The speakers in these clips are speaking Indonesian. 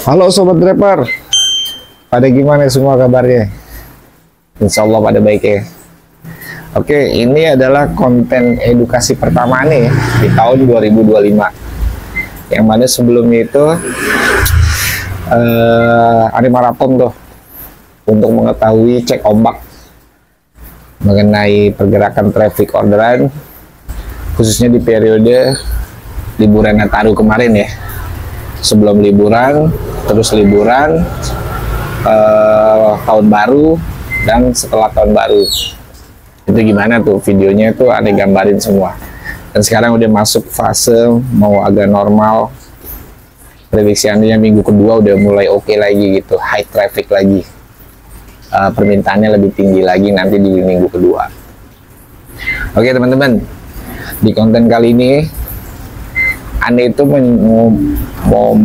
Halo Sobat Driver, pada gimana semua kabarnya? Insya Allah pada baik ya. Oke, ini adalah konten edukasi pertama nih di tahun 2025. Yang mana sebelumnya itu ada maraton tuh untuk mengetahui cek ombak mengenai pergerakan traffic orderan, khususnya di periode liburan Nataru kemarin ya. Sebelum liburan, terus liburan, tahun baru, dan setelah tahun baru. Itu gimana tuh videonya, itu ada gambarin semua. Dan sekarang udah masuk fase mau agak normal. Prediksinya minggu kedua udah mulai oke lagi gitu, high traffic lagi. Permintaannya lebih tinggi lagi nanti di minggu kedua. Oke teman-teman, di konten kali ini Anda itu mau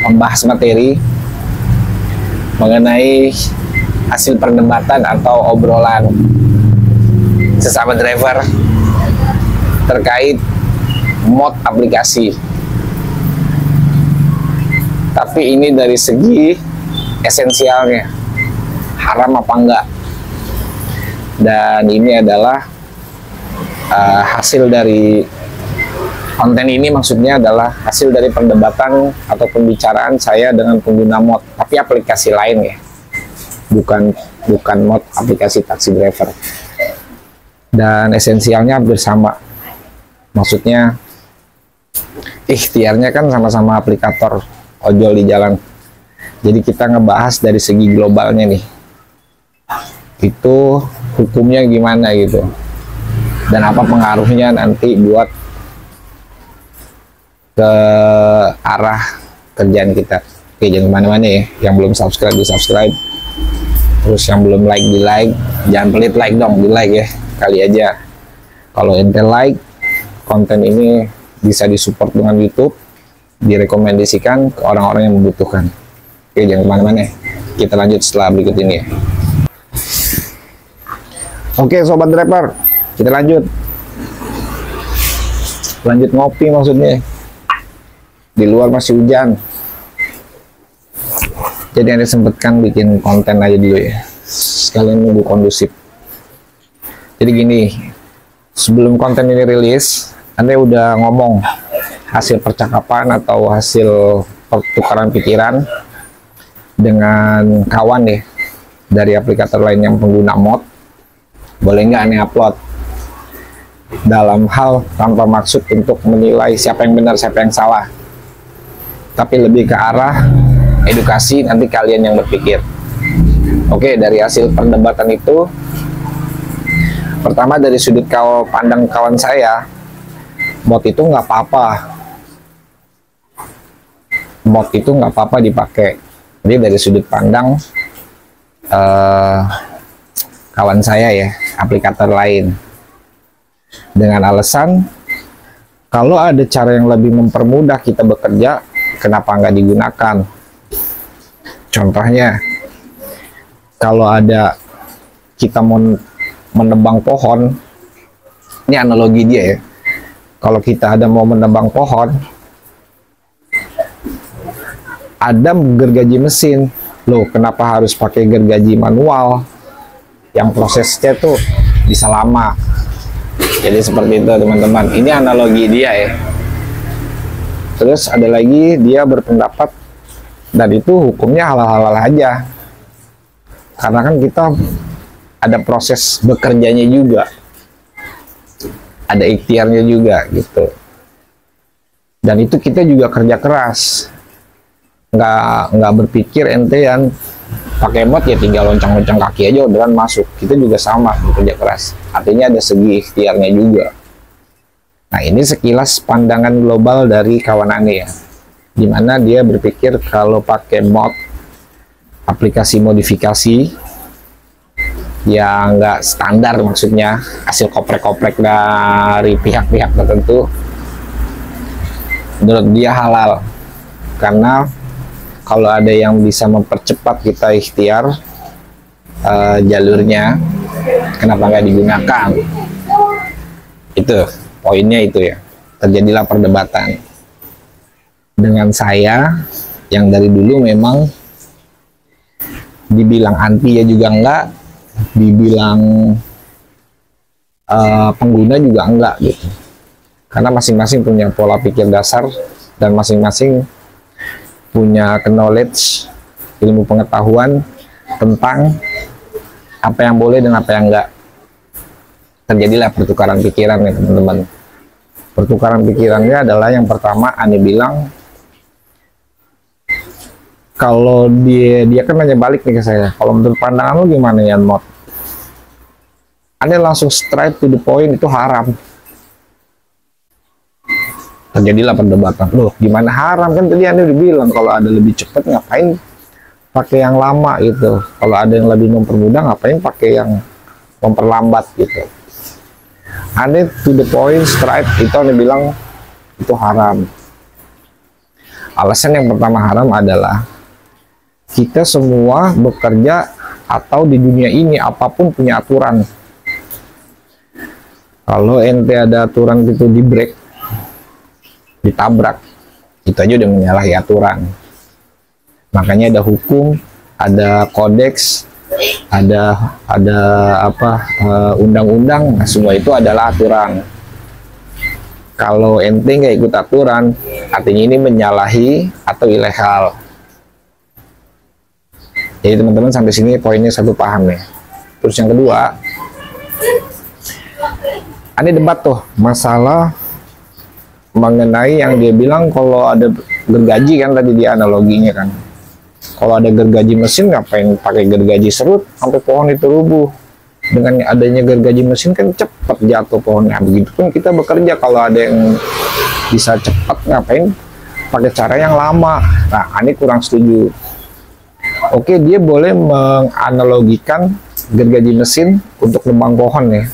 membahas materi mengenai hasil perdebatan atau obrolan sesama driver terkait mod aplikasi. Tapi ini dari segi esensialnya, haram apa enggak. Dan ini adalah hasil dari konten ini, maksudnya adalah hasil dari perdebatan atau pembicaraan saya dengan pengguna mod, tapi aplikasi lain ya, bukan mod aplikasi taksi driver. Dan esensialnya hampir sama, maksudnya ikhtiarnya kan sama-sama aplikator ojol di jalan. Jadi kita ngebahas dari segi globalnya nih, itu hukumnya gimana gitu, dan apa pengaruhnya nanti buat ke arah kerjaan kita. Oke, jangan kemana-mana ya. Yang belum subscribe di subscribe, terus yang belum like di like, jangan pelit like dong, di like ya kali aja. Kalau ente like, konten ini bisa disupport dengan YouTube, direkomendasikan ke orang-orang yang membutuhkan. Oke, jangan kemana-mana, kita lanjut setelah berikut ini ya. Oke Sobat Driver, kita lanjut ngopi, maksudnya di luar masih hujan, jadi Anda sempatkan bikin konten aja dulu ya, sekalian nunggu kondusif. Jadi gini, sebelum konten ini rilis, Anda udah ngomong hasil percakapan atau hasil pertukaran pikiran dengan kawan ya dari aplikator lain yang pengguna mod, boleh nggak Anda upload? Dalam hal tanpa maksud untuk menilai siapa yang benar siapa yang salah, tapi lebih ke arah edukasi, nanti kalian yang berpikir. Oke, dari hasil perdebatan itu, pertama dari sudut pandang kawan saya, mod itu nggak apa-apa. Mod itu nggak apa-apa dipakai. Jadi dari sudut pandang kawan saya ya, aplikator lain, dengan alasan kalau ada cara yang lebih mempermudah kita bekerja, kenapa nggak digunakan? Contohnya, kalau ada kita mau menebang pohon, ini analogi dia ya. Kalau kita ada mau menebang pohon, ada gergaji mesin, loh kenapa harus pakai gergaji manual yang prosesnya tuh bisa lama? Jadi seperti itu teman-teman, ini analogi dia ya. Terus ada lagi dia berpendapat, dan itu hukumnya halal-halal aja, karena kan kita ada proses bekerjanya juga, ada ikhtiarnya juga gitu, dan itu kita juga kerja keras, nggak berpikir ente yang pakai mod ya tinggal lonceng-lonceng kaki aja orderan masuk. Kita juga sama bekerja keras, artinya ada segi ikhtiarnya juga. Nah, ini sekilas pandangan global dari kawan Ane ya, dimana dia berpikir kalau pakai mod aplikasi modifikasi yang nggak standar, maksudnya hasil koprek-koprek dari pihak-pihak tertentu, menurut dia halal. Karena kalau ada yang bisa mempercepat kita ikhtiar jalurnya, kenapa nggak digunakan? Itu poinnya itu ya. Terjadilah perdebatan dengan saya yang dari dulu memang dibilang anti ya juga enggak, dibilang pengguna juga enggak gitu. Karena masing-masing punya pola pikir dasar dan masing-masing punya knowledge, ilmu pengetahuan tentang apa yang boleh dan apa yang enggak. Terjadilah pertukaran pikiran ya teman-teman. Pertukaran pikirannya adalah yang pertama Ani bilang, kalau dia kan nanya balik nih ke saya, kalau menurut pandangan lu gimana ya Mod? Ani langsung straight to the point, itu haram. Terjadilah perdebatan, loh gimana haram, kan tadi Ani udah bilang kalau ada lebih cepat ngapain pakai yang lama gitu, kalau ada yang lebih mempermudah ngapain pakai yang memperlambat gitu. Ani to the point, straight, itu Ani bilang itu haram. Alasan yang pertama haram adalah kita semua bekerja atau di dunia ini apapun punya aturan. Kalau ente ada aturan gitu di break, ditabrak, itu aja udah menyalahi aturan. Makanya ada hukum, ada kodeks, ada undang-undang, nah, semua itu adalah aturan. Kalau ente nggak ikut aturan, artinya ini menyalahi atau ilegal. Jadi teman-teman sampai sini poinnya satu paham ya. Terus yang kedua, ada debat tuh masalah mengenai yang dia bilang kalau ada gergaji, kan tadi dia analoginya kan. Kalau ada gergaji mesin ngapain pakai gergaji serut sampai pohon itu rubuh. Dengan adanya gergaji mesin kan cepat jatuh pohonnya. Begitupun kita bekerja, kalau ada yang bisa cepat ngapain pakai cara yang lama. Nah, Ani kurang setuju. Oke, dia boleh menganalogikan gergaji mesin untuk nebang pohon ya.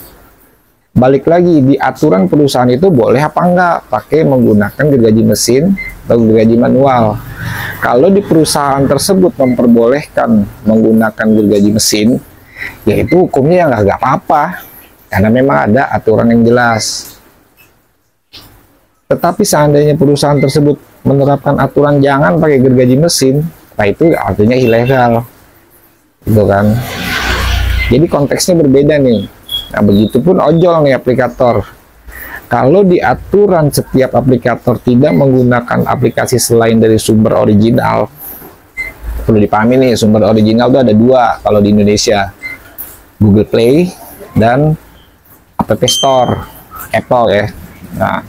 Balik lagi, di aturan perusahaan itu boleh apa enggak pakai menggunakan gergaji mesin atau gergaji manual. Kalau di perusahaan tersebut memperbolehkan menggunakan gergaji mesin, ya itu hukumnya ya nggak apa-apa, karena memang ada aturan yang jelas. Tetapi seandainya perusahaan tersebut menerapkan aturan jangan pakai gergaji mesin, nah itu artinya ilegal, gitu kan. Jadi konteksnya berbeda nih. Nah, begitupun ojol nih aplikator. Kalau di aturan setiap aplikator tidak menggunakan aplikasi selain dari sumber original, perlu dipahami nih, sumber original itu ada dua kalau di Indonesia, Google Play dan App Store, Apple ya. Nah,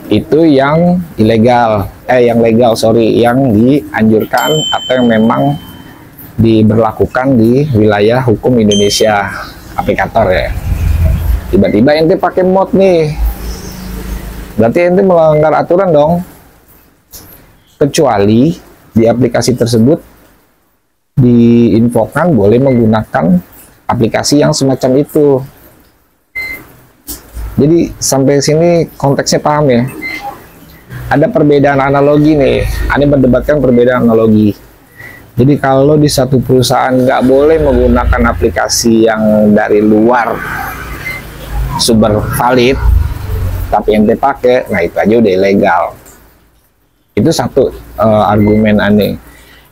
itu yang ilegal, yang legal, sorry, yang dianjurkan atau yang memang diberlakukan di wilayah hukum Indonesia, aplikator ya. Tiba-tiba ente pakai mod nih, berarti ente melanggar aturan dong. Kecuali di aplikasi tersebut diinfokan boleh menggunakan aplikasi yang semacam itu. Jadi sampai sini konteksnya paham ya. Ada perbedaan analogi nih, Anda berdebatkan perbedaan analogi. Jadi kalau di satu perusahaan nggak boleh menggunakan aplikasi yang dari luar sumber valid, tapi yang dipakai, nah itu aja udah ilegal. Itu satu argumen aneh.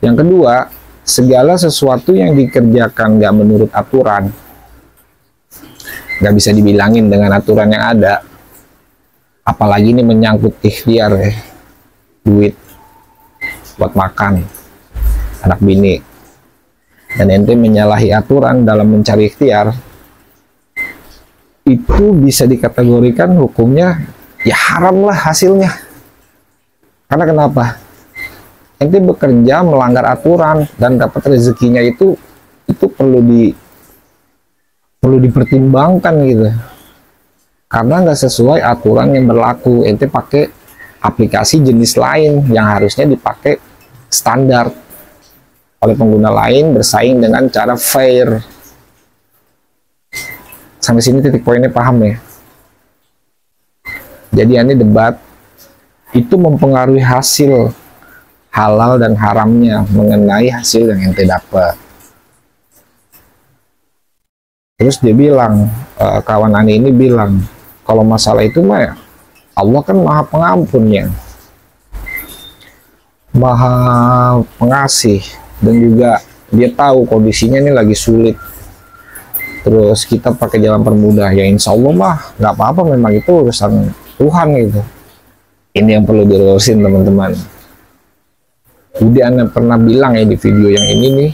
Yang kedua, segala sesuatu yang dikerjakan nggak menurut aturan, nggak bisa dibilangin dengan aturan yang ada. Apalagi ini menyangkut ikhtiar ya, duit buat makan anak bini, dan ente menyalahi aturan dalam mencari ikhtiar, itu bisa dikategorikan hukumnya ya haram lah hasilnya. Karena kenapa? Ente bekerja melanggar aturan dan dapat rezekinya itu perlu dipertimbangkan gitu. Karena nggak sesuai aturan yang berlaku, ente pakai aplikasi jenis lain yang harusnya dipakai standar oleh pengguna lain, bersaing dengan cara fair. Sampai sini titik poinnya paham ya? Jadi ini debat itu mempengaruhi hasil halal dan haramnya mengenai hasil yang ente dapat. Terus dia bilang, kawan Ani ini bilang, kalau masalah itu mah ya, Allah kan maha pengampunnya. Maha Pengasih, dan juga dia tahu kondisinya ini lagi sulit. Terus kita pakai jalan permudah, ya insya Allah mah nggak apa-apa, memang itu urusan Tuhan gitu. Ini yang perlu dilurusin teman-teman. Udah Anda pernah bilang ya di video yang ini nih,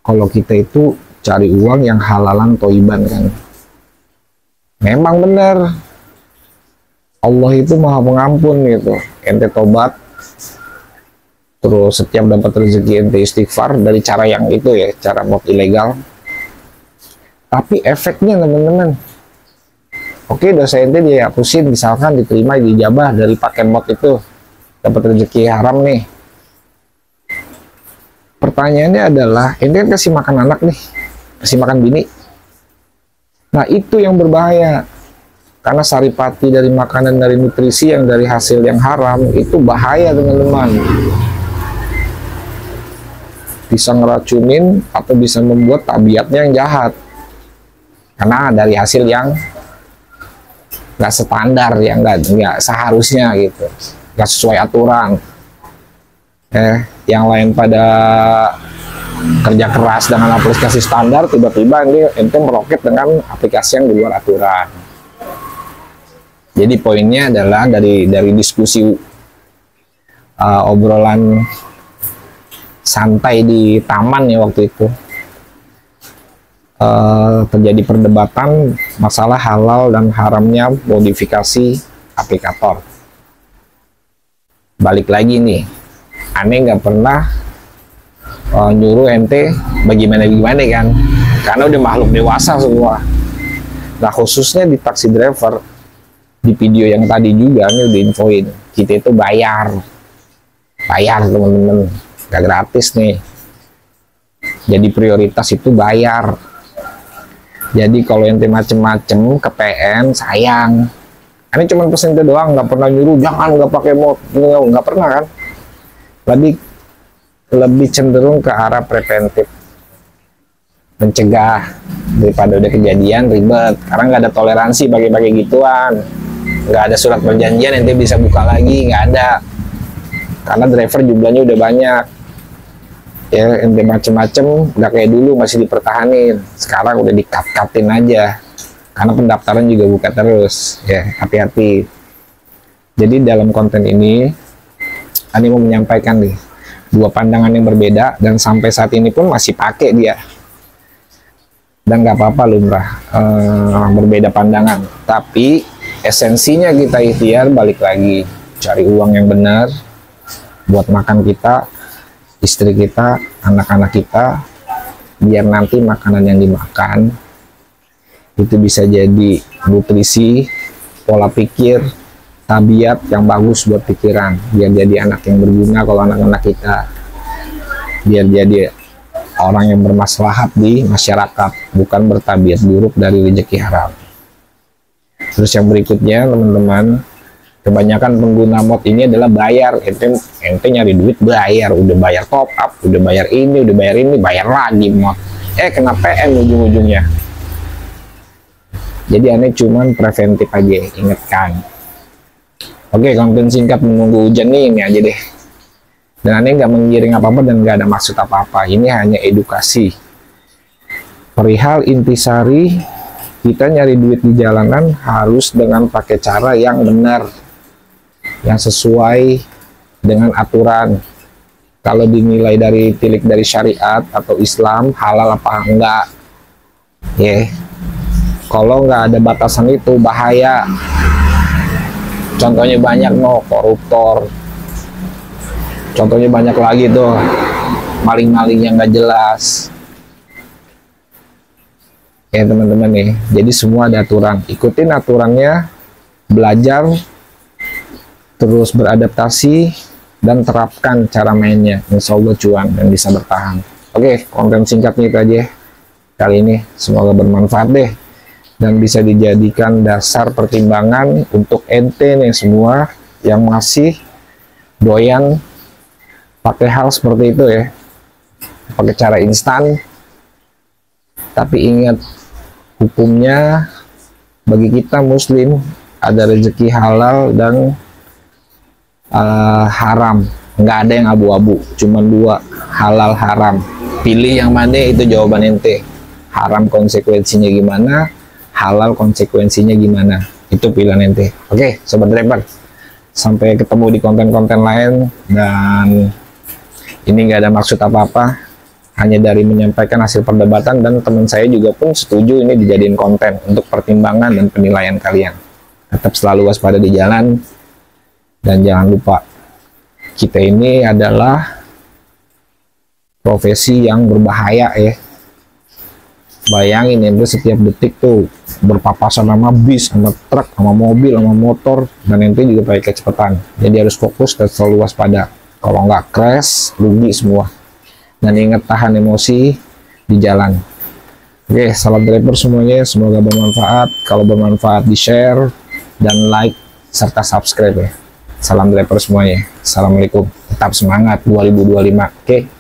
kalau kita itu cari uang yang halalan toiban kan. Memang benar, Allah itu maha pengampun gitu. Ente tobat, terus setiap dapat rezeki ente istighfar dari cara yang itu ya, cara mod ilegal. Tapi efeknya teman-teman, oke dosa ente dia hapusin, misalkan diterima dijabah dari pakai mod itu, dapat rezeki haram nih. Pertanyaannya adalah, ente kan kasih makan anak nih, kasih makan bini. Nah itu yang berbahaya, karena saripati dari makanan, dari nutrisi yang dari hasil yang haram itu bahaya teman-teman. Bisa ngeracunin atau bisa membuat tabiatnya yang jahat, karena dari hasil yang nggak standar, yang nggak seharusnya gitu, nggak sesuai aturan. Yang lain pada kerja keras dengan aplikasi standar, tiba-tiba ente meroket dengan aplikasi yang di luar aturan. Jadi poinnya adalah dari diskusi obrolan santai di taman ya waktu itu, terjadi perdebatan masalah halal dan haramnya modifikasi aplikator. Balik lagi nih, aneh nggak pernah nyuruh ente bagaimana kan, karena udah makhluk dewasa semua. Nah khususnya di taksi driver, di video yang tadi juga nih udah infoin, kita itu bayar teman-teman, gak gratis nih. Jadi prioritas itu bayar. Jadi kalau ente macem-macem ke PN sayang. Ini cuma pesen itu doang, nggak pernah nyuruh jangan nggak pakai mod, nggak pernah kan. Lebih cenderung ke arah preventif, mencegah daripada udah kejadian ribet. Karena nggak ada toleransi bagi-bagi gituan, nggak ada surat perjanjian ente bisa buka lagi, nggak ada. Karena driver jumlahnya udah banyak ya, ente macem-macem nggak kayak dulu masih dipertahanin, sekarang udah di-cut-cutin aja karena pendaftaran juga buka terus ya, hati-hati. Jadi dalam konten ini Ani mau menyampaikan nih dua pandangan yang berbeda, dan sampai saat ini pun masih pakai dia, dan nggak apa-apa lumrah berbeda pandangan, tapi esensinya kita ikhtiar balik lagi cari uang yang benar buat makan kita, istri kita, anak-anak kita, biar nanti makanan yang dimakan itu bisa jadi nutrisi, pola pikir, tabiat yang bagus buat pikiran, biar jadi anak yang berguna kalau anak-anak kita, biar jadi orang yang bermaslahat di masyarakat, bukan bertabiat buruk dari rezeki haram. Terus yang berikutnya teman-teman, kebanyakan pengguna mod ini adalah bayar. Ente nyari duit bayar, udah bayar top up, udah bayar ini, udah bayar ini, bayar lagi mod. Kena PM ujung-ujungnya. Jadi aneh cuman preventif aja, ingatkan. Oke, konten singkat menunggu hujan nih, ini aja deh. Dan aneh nggak menggiring apa-apa dan nggak ada maksud apa-apa. Ini hanya edukasi. Perihal intisari, kita nyari duit di jalanan harus dengan pakai cara yang benar, yang sesuai dengan aturan. Kalau dinilai dari tilik dari syariat atau Islam, halal apa enggak ya. Kalau nggak ada batasan itu bahaya. Contohnya banyak koruptor, contohnya banyak lagi tuh maling-maling yang nggak jelas ya teman-teman nih. Jadi semua ada aturan, ikutin aturannya, belajar, terus beradaptasi dan terapkan cara mainnya, insya Allah cuan dan bisa bertahan. Oke, konten singkatnya itu aja kali ini, semoga bermanfaat deh dan bisa dijadikan dasar pertimbangan untuk ente nih semua yang masih doyan pakai hal seperti itu ya, pakai cara instan. Tapi ingat, hukumnya bagi kita muslim ada rezeki halal dan haram. nggak ada yang abu-abu, cuma dua, halal haram. Pilih yang mana, itu jawaban ente. Haram konsekuensinya gimana, halal konsekuensinya gimana, itu pilihan ente. Oke sobat driver, sampai ketemu di konten-konten lain. Dan ini nggak ada maksud apa-apa, hanya dari menyampaikan hasil perdebatan, dan teman saya juga pun setuju ini dijadiin konten untuk pertimbangan dan penilaian kalian. Tetap selalu waspada di jalan, dan jangan lupa kita ini adalah profesi yang berbahaya ya. Bayangin ente setiap detik tuh berpapasan sama bis, sama truk, sama mobil, sama motor, dan ente juga pakai kecepatan. Jadi harus fokus dan selalu waspada. Kalau nggak crash, rugi semua. Dan ingat, tahan emosi di jalan. Oke, salam driver semuanya, semoga bermanfaat. Kalau bermanfaat di share dan like serta subscribe ya. Salam driver semuanya. Assalamualaikum. Tetap semangat 2025. Oke.